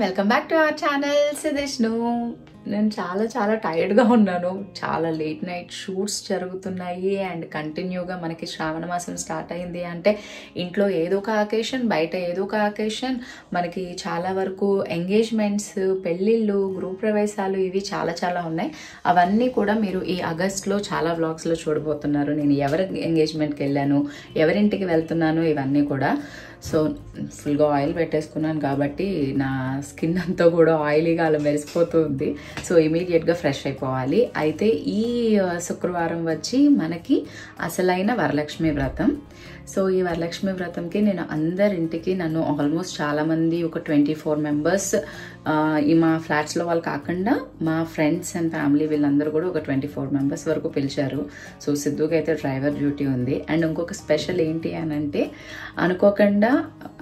Welcome back to our channel సిదేష్ను. నేను చాలా టైర్డ్గా ఉన్నాను. చాలా లేట్ నైట్ షూట్స్ జరుగుతున్నాయి అండ్ కంటిన్యూగా మనకి శ్రావణ మాసం స్టార్ట్ అయింది అంటే ఇంట్లో ఏదో ఒక అకేషన్, బయట ఏదో ఒక అకేషన్, మనకి చాలా వరకు ఎంగేజ్మెంట్స్, పెళ్ళిళ్ళు, గ్రూప్ ప్రవేశాలు ఇవి చాలా ఉన్నాయి. అవన్నీ కూడా మీరు ఈ ఆగస్ట్లో చాలా వ్లాగ్స్లో చూడబోతున్నారు. నేను ఎవరి ఎంగేజ్మెంట్కి వెళ్ళాను, ఎవరింటికి వెళ్తున్నాను, ఇవన్నీ కూడా. సో ఫుల్గా ఆయిల్ పెట్టేసుకున్నాను కాబట్టి నా స్కిన్ అంతా కూడా ఆయిలీగా అలా మెరిసిపోతుంది. సో ఇమీడియట్గా ఫ్రెష్ అయిపోవాలి. అయితే ఈ శుక్రవారం వచ్చి మనకి అసలైన వరలక్ష్మి వ్రతం. సో ఈ వరలక్ష్మి వ్రతంకి నేను అందరింటికి, నన్ను ఆల్మోస్ట్ చాలామంది ఒక 24 మెంబర్స్ ఈ మా ఫ్లాట్స్లో వాళ్ళు కాకుండా మా ఫ్రెండ్స్ అండ్ ఫ్యామిలీ వీళ్ళందరూ కూడా ఒక 24 మెంబర్స్ వరకు పిలిచారు. సో సిద్ధుకి అయితే డ్రైవర్ డ్యూటీ ఉంది. అండ్ ఇంకొక స్పెషల్ ఏంటి అని అంటే, అనుకోకుండా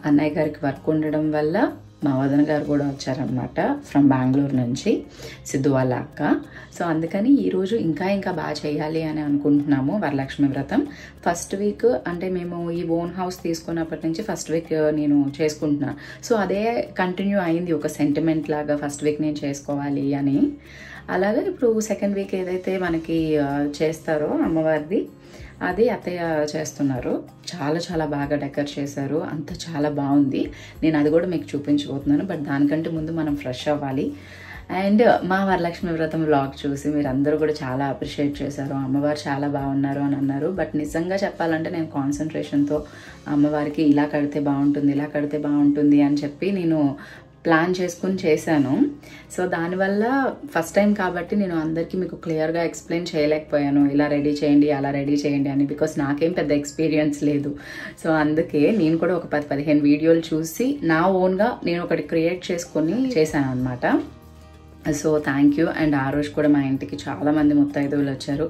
అన్నయ్య గారికి వర్క్ ఉండడం వల్ల మా వదన గారు కూడా వచ్చారనమాట ఫ్రమ్ బెంగళూరు నుంచి, సిద్ధు వాళ్ళ అక్క. సో అందుకని ఈరోజు ఇంకా బాగా చేయాలి అని అనుకుంటున్నాము వరలక్ష్మి వ్రతం. ఫస్ట్ వీక్ అంటే మేము ఈ ఓన్ హౌస్ తీసుకున్నప్పటి నుంచి ఫస్ట్ వీక్ నేను చేసుకుంటున్నాను. సో అదే కంటిన్యూ అయింది, ఒక సెంటిమెంట్ లాగా ఫస్ట్ వీక్ నేను చేసుకోవాలి అని. అలాగే ఇప్పుడు సెకండ్ వీక్ ఏదైతే మనకి చేస్తారో అమ్మవారిది, అది అత్తయ్య చేస్తున్నారు. చాలా బాగా డెకర్ చేశారు, అంత చాలా బాగుంది. నేను అది కూడా మీకు చూపించబోతున్నాను. బట్ దానికంటే ముందు మనం ఫ్రెష్ అవ్వాలి. అండ్ మా వరలక్ష్మి వ్రతం వ్లాగ్ చూసి మీరు అందరూ కూడా చాలా అప్రిషియేట్ చేశారు. అమ్మవారు చాలా బాగున్నారు అని అన్నారు. బట్ నిజంగా చెప్పాలంటే నేను కాన్సన్ట్రేషన్తో అమ్మవారికి ఇలా కడితే బాగుంటుంది, ఇలా కడితే బాగుంటుంది అని చెప్పి నేను ప్లాన్ చేసుకుని చేశాను. సో దానివల్ల ఫస్ట్ టైం కాబట్టి నేను అందరికీ మీకు క్లియర్గా ఎక్స్ప్లెయిన్ చేయలేకపోయాను, ఇలా రెడీ చేయండి, అలా రెడీ చేయండి అని. బికాస్ నాకేం పెద్ద ఎక్స్పీరియన్స్ లేదు. సో అందుకే నేను కూడా ఒక 10-15 వీడియోలు చూసి నా ఓన్గా నేను ఒకటి క్రియేట్ చేసుకొని చేశాను అనమాట. So thank you. అండ్ ఆ రోజు కూడా మా ఇంటికి చాలామంది ముత్తైదువులు వచ్చారు.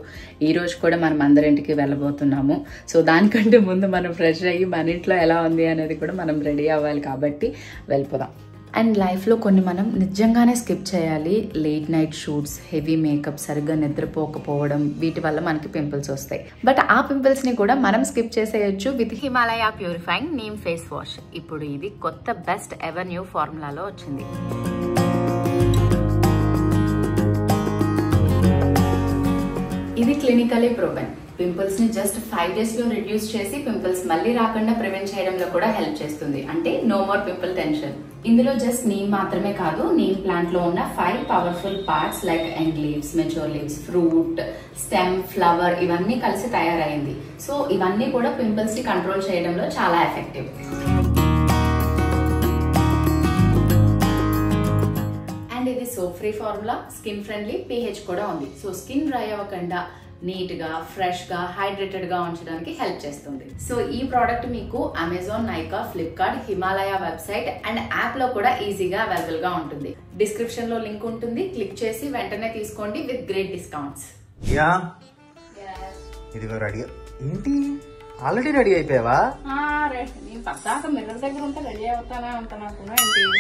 ఈ రోజు కూడా మనం అందరింటికి వెళ్ళబోతున్నాము. సో దానికంటే ముందు మనం ఫ్రెష్ అయ్యి మన ఇంట్లో ఎలా ఉంది అనేది కూడా మనం రెడీ అవ్వాలి కాబట్టి వెళ్ళిపోదాం. అండ్ లైఫ్లో కొన్ని మనం నిజంగానే స్కిప్ చేయాలి. Late night shoots, heavy makeup, సరిగ్గా నిద్రపోకపోవడం, వీటి వల్ల మనకి పింపుల్స్ వస్తాయి. బట్ ఆ పింపుల్స్ని కూడా మనం స్కిప్ చేసేయచ్చు with Himalaya purifying neem face wash. ఇప్పుడు ఇది కొత్త బెస్ట్ ఎవర్ న్యూ ఫార్ములాలో వచ్చింది. ఇది క్లినికలీ ప్రూవెన్. పింపుల్స్ ని జస్ట్ 5 days లో రిడ్యూస్ చేసి పింపుల్స్ మళ్ళీ రాకుండా ప్రివెంట్ చేయడంలో కూడా హెల్ప్ చేస్తుంది. అంటే నో మోర్ పింపుల్ టెన్షన్. ఇందులో జస్ట్ నీమ్ మాత్రమే కాదు, నీమ్ ప్లాంట్ లో ఉన్న 5 powerful parts like end leaves, mature leaves, fruit, stem, flower ఇవన్నీ కలిసి తయారైంది. సో ఇవన్నీ కూడా పింపుల్స్ ని కంట్రోల్ చేయడంలో చాలా ఎఫెక్టివ్. అండ్ ఇది soap free formula, skin friendly, pH కూడా ఉంది. సో స్కిన్ డ్రై అవ్వకుండా నీట్ గా, ఫ్రెష్ గా, హైడ్రేటెడ్ గా ఉంచడానికి హెల్ప్ చేస్తుంది. సో ఈ ప్రోడక్ట్ మీకు Amazon, Nykaa, Flipkart, Himalaya website and app లో కూడా ఈజీగా అవైలబుల్ గా ఉంటుంది. డిస్క్రిప్షన్ లో లింక్ ఉంటుంది, క్లిక్ చేసి వెంటనే తీసుకోండి విత్ గ్రేట్ డిస్కౌంట్స్. ఇదిగో రెడీ. ఏంటి ఆల్రెడీ రెడీ అయిపోయావా?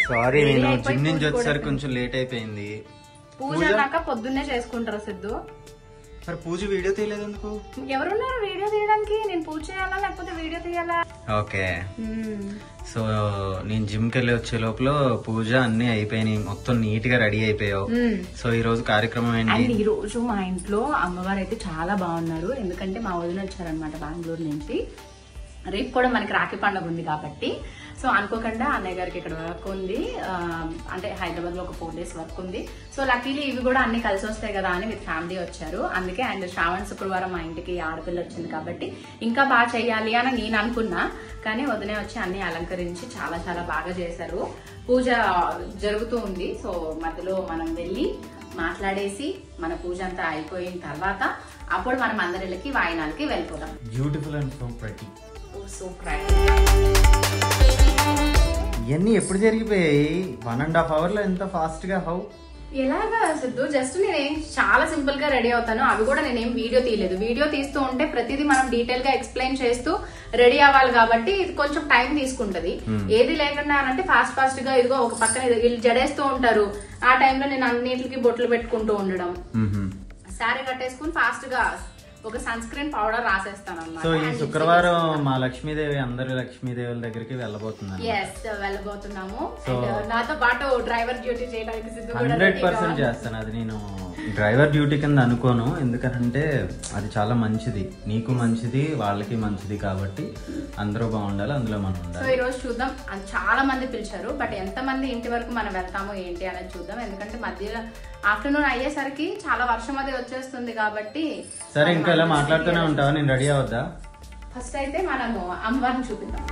సారీ, నేను జిమ్ నుంచి వచ్చేసరికి కొంచెం లేట్ అయిపోయింది. పూజ అన్నాక పొద్దున్నే చేసుకుంటారా సిద్ధు? మరి పూజ వీడియో తీయలేదు ఎందుకు? ఎవరున్నారు వీడియో తీయడానికి? నేను పూజ చేయాలా లేకపోతే వీడియో తీయాలా? ఓకే. సో నేను జిమ్ కి వెళ్ళి వచ్చే లోపల పూజ అన్ని అయిపోయినాయి, మొత్తం నీట్ గా రెడీ అయిపోయావు. సో ఈ రోజు కార్యక్రమం ఏంటి? ఈ రోజు మా ఇంట్లో అమ్మవారు అయితే చాలా బాగున్నారు. ఎందుకంటే మా వదిన వచ్చారనమాట బెంగళూరు నుంచి. రేపు కూడా మనకి రాఖీ పండుగ ఉంది కాబట్టి సో అనుకోకుండా అన్నయ్య గారికి ఇక్కడ వర్క్ ఉంది, అంటే హైదరాబాద్ లో ఒక 4 days వర్క్ ఉంది. సో లక్కీలీ ఇవి కూడా అన్ని కలిసి వస్తాయి కదా అని విత్ ఫ్యామిలీ వచ్చారు. అందుకే అండ్ శ్రావణ శుక్రవారం మా ఇంటికి ఆడపిల్ల వచ్చింది కాబట్టి ఇంకా బాగా చెయ్యాలి అని నేను అనుకున్నా. కానీ వదినే వచ్చి అన్ని అలంకరించి చాలా బాగా చేశారు. పూజ జరుగుతూ ఉంది. సో మధ్యలో మనం వెళ్ళి మాట్లాడేసి మన పూజ అంతా అయిపోయిన తర్వాత అప్పుడు మనం అందరికి వాయినాలకి వెళ్ళిపోదాం. Beautiful and so pretty. So pride. ఇవన్నీ ఎప్పుడు జరిగిపోయాయి? 1.5 hours లో ఎంత ఫాస్ట్ గా? హౌ ఎలాగా సిద్ధు, జస్ట్ నేనేం చాలా సింపుల్ గా రెడీ అవుతాను. అవి కూడా నేనేం వీడియో తీయలేదు. వీడియో తీస్తూ ఉంటే ప్రతిదీ మనం డీటెయిల్ గా ఎక్స్ప్లెయిన్ చేస్తూ రెడీ అవ్వాలి కాబట్టి ఇది కొంచెం టైం తీసుకుంటది. ఏది లేకుండా అంటే ఫాస్ట్ గా ఇదిగో ఒక పక్కన వీళ్ళు జడేస్తూ ఉంటారు, ఆ టైంలో నేను అన్నిటికి బొట్లు పెట్టుకుంటూ ఉండడం, శారీ కట్టేసుకుని ఫాస్ట్ గా ఒక సన్ స్క్రీన్ పౌడర్ రాసేస్తాను అన్నమాట. సో ఈ శుక్రవారం మా లక్ష్మీదేవి అందరు లక్ష్మీదేవుల దగ్గరికి వెళ్ళబోతున్నాము. వెళ్ళబోతున్నాము. నాతో పాటు డ్రైవర్ డ్యూటీ చేయడానికి 100% చేస్తాను. అది నేను డ్రైవర్ డ్యూటీ కింద అనుకోను, ఎందుకంటే అది చాలా మంచిది, నీకు మంచిది, వాళ్ళకి మంచిది, కాబట్టి అందరూ బాగుండాలి, అందులో మనం ఉండాలి. సో ఈ రోజు చూద్దాం. చాలా మంది పిలిచారు, బట్ ఎంత మంది ఇంటి వరకు మనం వెళ్తామో ఏంటి అనేది చూద్దాం. ఎందుకంటే మధ్యలో ఆఫ్టర్నూన్ అయ్యేసరికి చాలా వర్షం అది వచ్చేస్తుంది కాబట్టి. సరే, ఇంకా ఇలా మాట్లాడుతూనే ఉంటావా? నేను రెడీ అవద్దా? ఫస్ట్ అయితే మనము అమ్మవారిని చూపిద్దాం.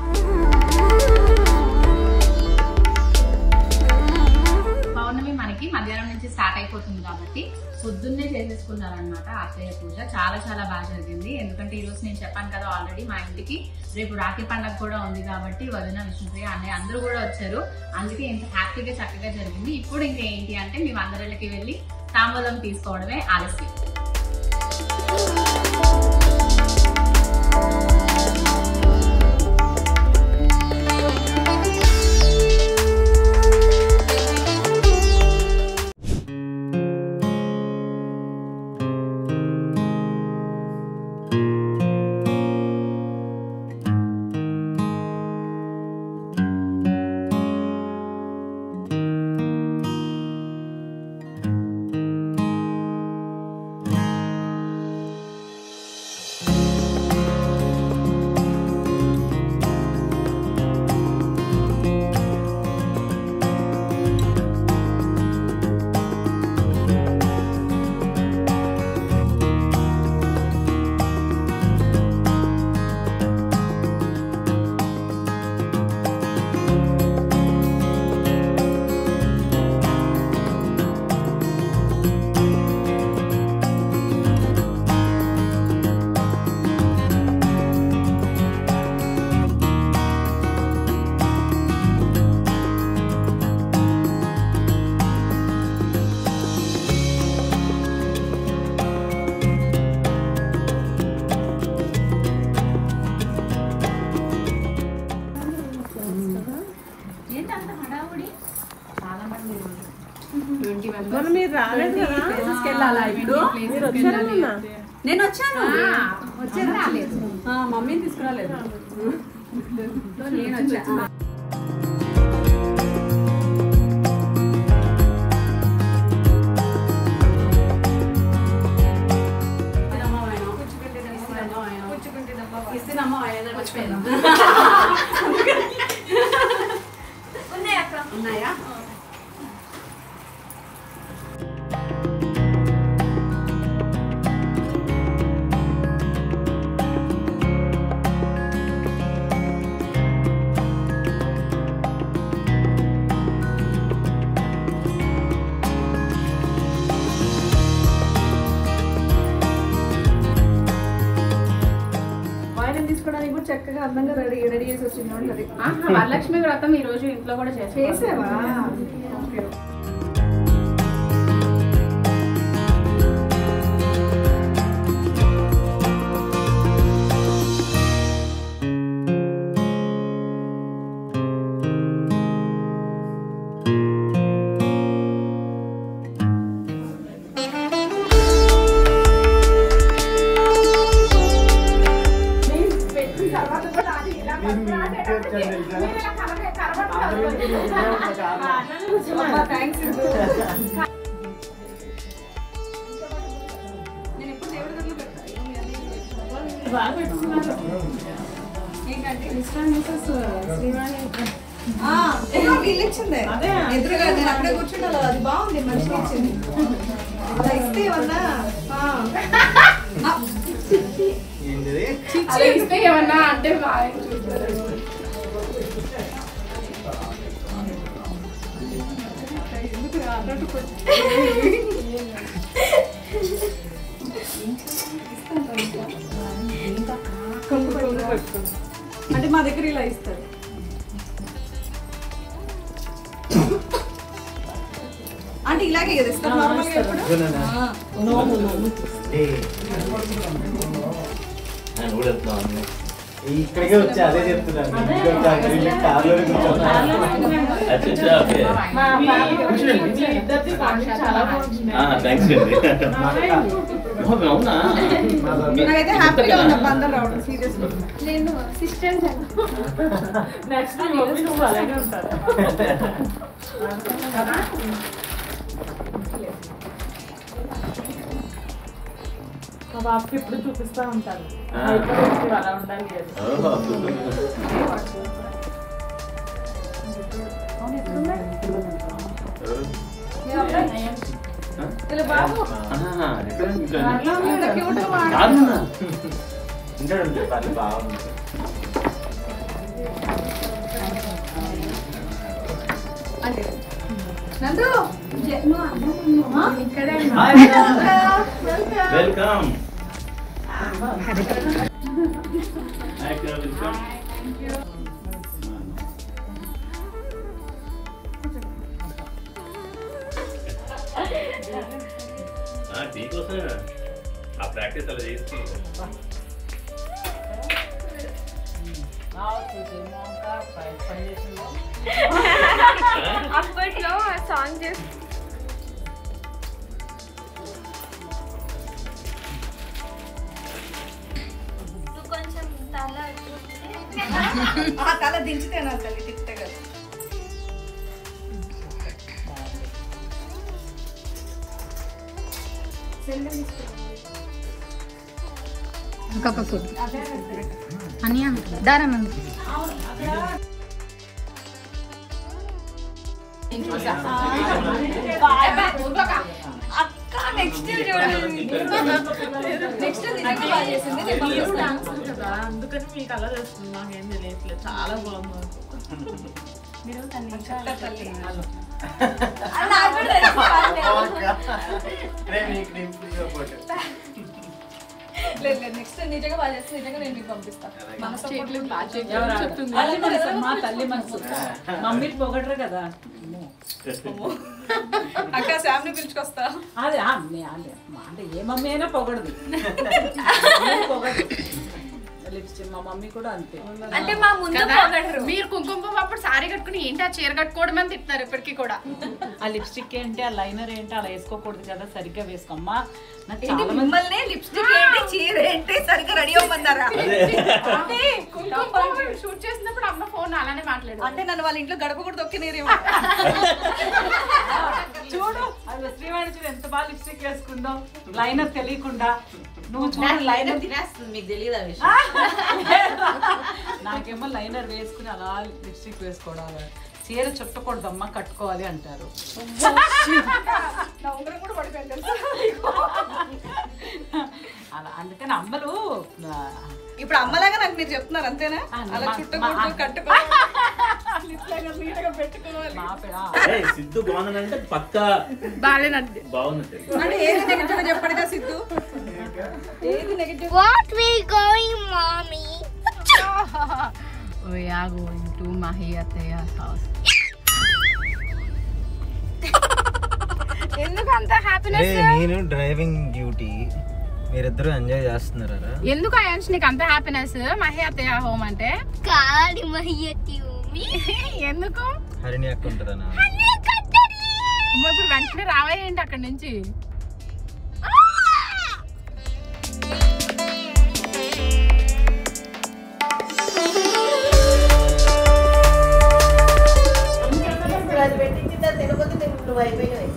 పౌర్ణమి మనకి మధ్యాహ్నం నుంచి స్టార్ట్ అయిపోతుంది కాబట్టి పొద్దున్నే చేసేసుకున్నారనమాట అత్తయ్య పూజ. చాలా చాలా బాగా జరిగింది. ఎందుకంటే ఈ రోజు నేను చెప్పాను కదా ఆల్రెడీ, మా ఇంటికి రేపు రాఖీ పండుగ కూడా ఉంది కాబట్టి వదిన, విష్ణుప్రియ, అన్నయ్య అందరూ కూడా వచ్చారు. అందుకే ఇంత హ్యాపీగా చక్కగా జరిగింది. ఇప్పుడు ఇంకా ఏంటి అంటే మేము అందరిళ్ళకి వెళ్ళి తాంబూలం తీసుకోవడమే ఆలస్యం. నేను వచ్చాను, రాలేదు, మమ్మీని తీసుకురాలేదు, నేను వచ్చాను. ఇస్తున్నామా మర్చిపోయినా ఉన్నాయా? చక్కగా అందంగా రెడీ చేసి వచ్చింది ఉంటది. వరలక్ష్మి వ్రతం ఈ రోజు ఇంట్లో కూడా చేసేవా? వీళ్ళిచ్చిందే ఎదురుగా, నేను అక్కడే కూర్చుండాలి. అది బాగుంది, మనిషికి ఇచ్చింది. అలా ఇస్తే ఏమన్నా ఇస్తే ఏమన్నా అంటే బాగా చూస్తారు. అంటే మా దగ్గర ఇలా ఇస్తారు. అంటే ఇలాగే కదా ఇస్తారు నార్మల్గా ఎప్పుడు ఇక్కడికే వచ్చి అదే చెప్తున్నాను కార్లో నాకైతే హ్యాపీగా ఉంది అందరూ రావడం సీరియస్ నేను సిస్టర్స్ నెక్స్ట్ అలాగే ఉంటారు మా బాబుకి ఇప్పుడు చూపిస్తా ఉంటారు అలా ఉండాలి బాబు బాగుంది నందు వెల్కమ్ నీకోసమే ఆ ప్రాక్టీస్ అలా చేస్తూ అప్పట్లో సాంగ్ చేసి కొంచెం తల ఆ తల దించితే నా తల్లి తిప్పితే కదా అనియా దారం అక్క నెక్స్ట్ నెక్స్ట్ నిజంగా బాగా చేసింది నేను పంపిస్తాను కదా అందుకని మీకు అలా చేస్తుంది మాకేం తెలియట్లేదు చాలా బాగుంది నెక్స్ట్ నిజంగా బాగా చేస్తే నిజంగా నేను మీకు పంపిస్తాను మా తల్లి మనసు మమ్మీని పొగడరు కదా అక్క శామ్ని పిలుచుకొస్తా అదే అంటే ఏ మమ్మీ అయినా పొగడదు పొగడదు లిప్స్టిక్ మా మమ్మీ కూడా అంతే అంటే మా ముందు పొగడరు మీరు కుంకుమ అప్పుడు సారీ కట్టుకుని ఏంటి ఆ చీర కట్టుకోవడం అని తిట్టారు ఇప్పటికీ కూడా ఆ లిప్స్టిక్ ఏంటి ఆ లైనర్ ఏంటి అలా వేసుకోకూడదు కదా సరిగ్గా వేసుకోమ్మా నాకు ఏంటి చాలా మంది మిమ్మల్ని లిప్స్టిక్ ఏంటి చీర ఏంటి సరిగ్గా రెడీ అవ్వమన్నారా షూట్ చేసినప్పుడు అమ్మ ఫోన్ అలానే మాట్లాడు అంటే నన్ను వాళ్ళ ఇంట్లో గడప కూడా తొక్కినేరేమో చూడు అది శ్రీవాణి చూడు ఎంత బాగా లిప్స్టిక్ వేసుకుందో లైనర్ తెలియకుండా నువ్వు చూడు లైనర్ తినేస్తుంది మీకు తెలియదు ఆ నాకేమో లైనర్ వేసుకుని అలా లిప్స్టిక్ వేసుకోవడం చీర చుట్టకూడదమ్మా కట్టుకోవాలి అంటారు నా ఉంగరం కూడా పడిపోయింది అలా అందుకని అమ్మలు ఇప్పుడు అమ్మలాగా నాకు మీరు చెప్తున్నారు అంతేనా అలా చుట్టకూడదు కట్టుకోవాలి సిద్ధు బాగుందంటే పక్కా బాగాలేనండి బాగుంది అంటే ఏది నెగటివ్ చెప్పండి సిద్ధు ఏది negative What we going, mommy? We are going to Mahi Atayya's house. ఎందుకు అంత హ్యాపీనెస్ నేను డ్రైవింగ్ డ్యూటీ మీరిద్దరూ ఎంజాయ్ చేస్తున్నారా ఎందుకు అయాన్స్ నీకు అంత హ్యాపీనెస్ మహి అత్తయ్య హోమ్ అంటే Kali mahiyati umi. ఎందుకు హరిణి అక్క ఉంటారా అమ్మ, ఇప్పుడు వెంటనే రావేయండి అక్కడి నుంచి అది పెట్టించిందా తినకపోతే నువ్వు అయిపోయినాయి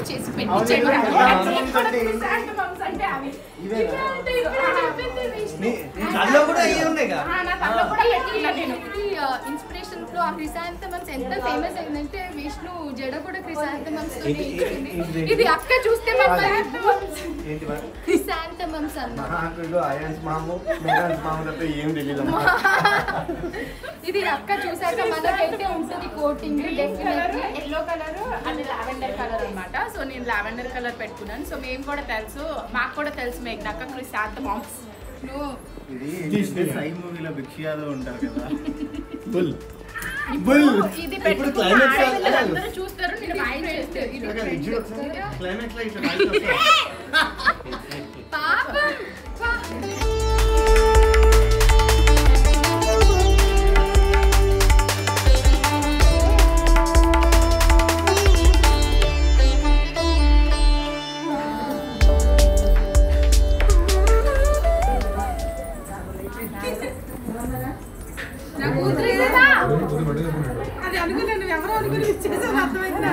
చేసి పెట్టించాడు ఇన్స్పిరేషన్ లో ఆ క్రిసాంథమమ్స్ ఎంత ఫేమస్ అయిందంటే విష్ణు జడ కూడా క్రిసాంథమమ్స్ ఇది అక్క చూస్తే క్రిసాంథమమ్స్ ఇది అక్క చూసాక మనకైతే ఉంటుంది కోటింగ్ డెఫినెట్లీ ఎల్లో కలర్ అది లావెండర్ కలర్ అన్నమాట. సో నేను లావెండర్ కలర్ పెట్టుకున్నాను. సో మేము కూడా తెలుసు, మాకు కూడా తెలుసు మేఘ్నాక క్రిసాంథమమ్స్. ఇది పెట్టుకుంటే చూస్తారు పాపం. అది అనుకున్నా నువ్వు ఎవరో అనుకుని ఇచ్చేసావు అర్థమైందా?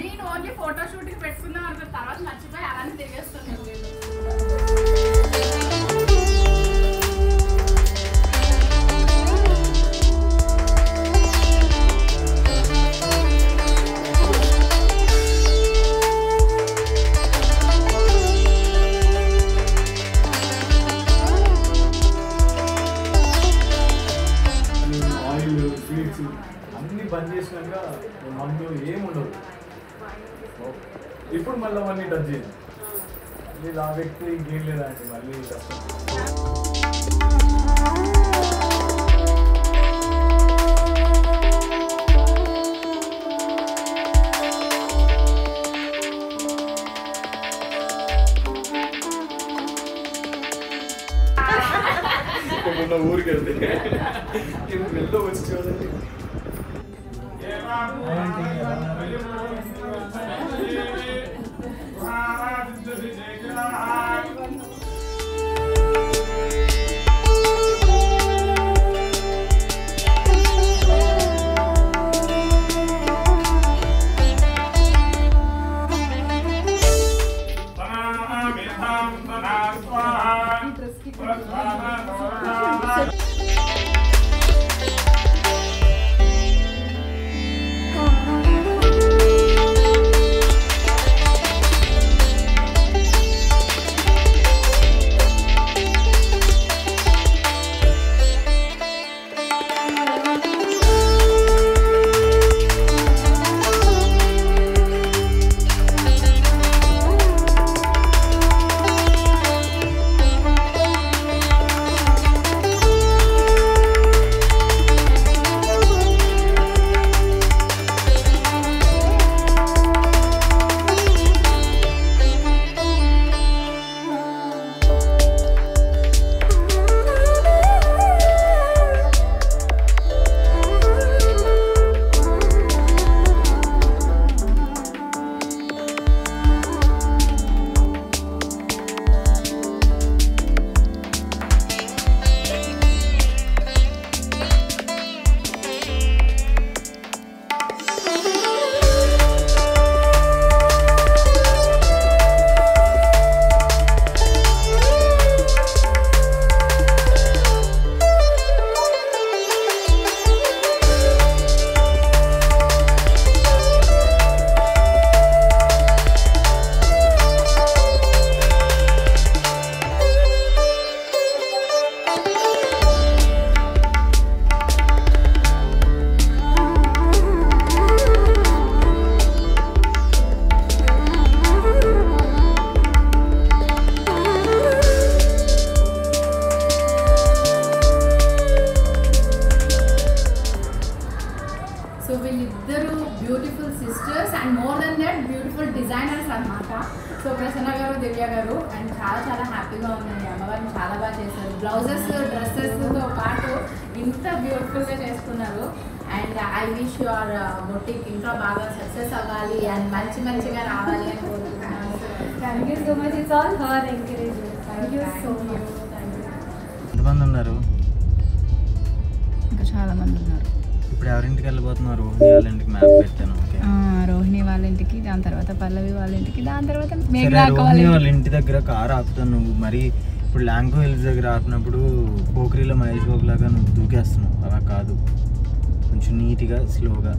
నేను ఓన్లీ ఫోటో షూట్ కి పెట్టుకుందాం అనుకున్న తర్వాత మర్చిపోయి అలానే తిరిగేస్తున్నాను. అన్ని బంద్ చేసినాక మందులు ఏముండవు. ఇప్పుడు మళ్ళీ అవన్నీ టచ్ చేయాలి. లేదు ఆ వ్యక్తి ఇంకేం లేదండి మళ్ళీ కష్టం. మొన్న ఊరికి వెళ్తే వెళ్ళో వచ్చి చూడండి. దివ్య గారు అండ్ చాలా చాలా హ్యాపీగా ఉందండి. అమ్మవారిని చాలా బాగా చేశారు. బ్లౌజెస్ డ్రెస్సెస్తో పాటు ఇంత బ్యూటిఫుల్గా చేసుకున్నారు. And I wish your boutique ఇంకా బాగా సక్సెస్ అవ్వాలి అండ్ మంచిగా రావాలి అని కోరుకుంటున్నాను. Thank you so much. It's all her encouragement. Thank you so much. ఎంతమంది ఉన్నారు? ఇంకా చాలా మంది ఉన్నారు. ఇప్పుడు ఎవరింటికి వెళ్ళిపోతున్నారు? రోహిణి వాళ్ళ ఇంటికి మ్యాప్ పెట్టాను. రోహిణి వాళ్ళ ఇంటికి, దాని తర్వాత పల్లవి వాళ్ళ ఇంటికి, దాని తర్వాత రోహిణి వాళ్ళ ఇంటి దగ్గర కారు ఆపుతాను నువ్వు. మరి ఇప్పుడు ల్యాంకో హిల్స్ దగ్గర ఆపినప్పుడు పోఖరీలో మహేష్ బాబు లాగా నువ్వు దూకేస్తున్నావు. అలా కాదు, కొంచెం నీట్గా స్లోగా.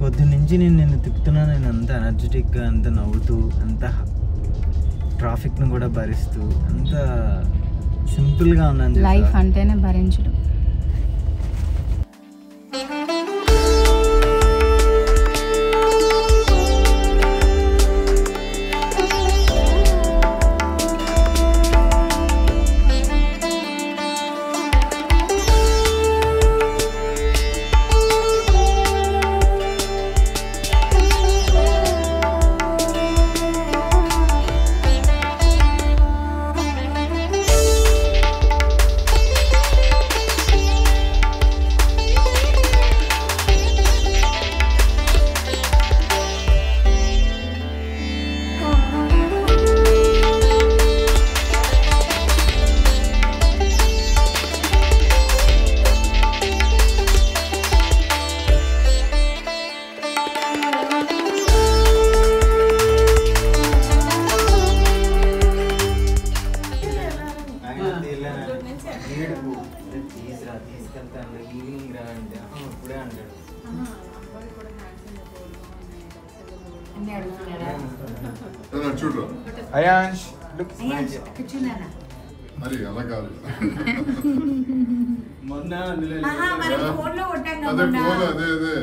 పొద్దున్నుంచి నేను తిప్పుతున్నా. నేను అంత ఎనర్జెటిక్గా, అంత నవ్వుతూ, అంత ట్రాఫిక్ను కూడా భరిస్తూ, అంత సింపుల్గా ఉన్నాను. లైఫ్ అంటేనే భరించడం. అయాన్ష్ మరి అలా కాదు. మొన్న అదే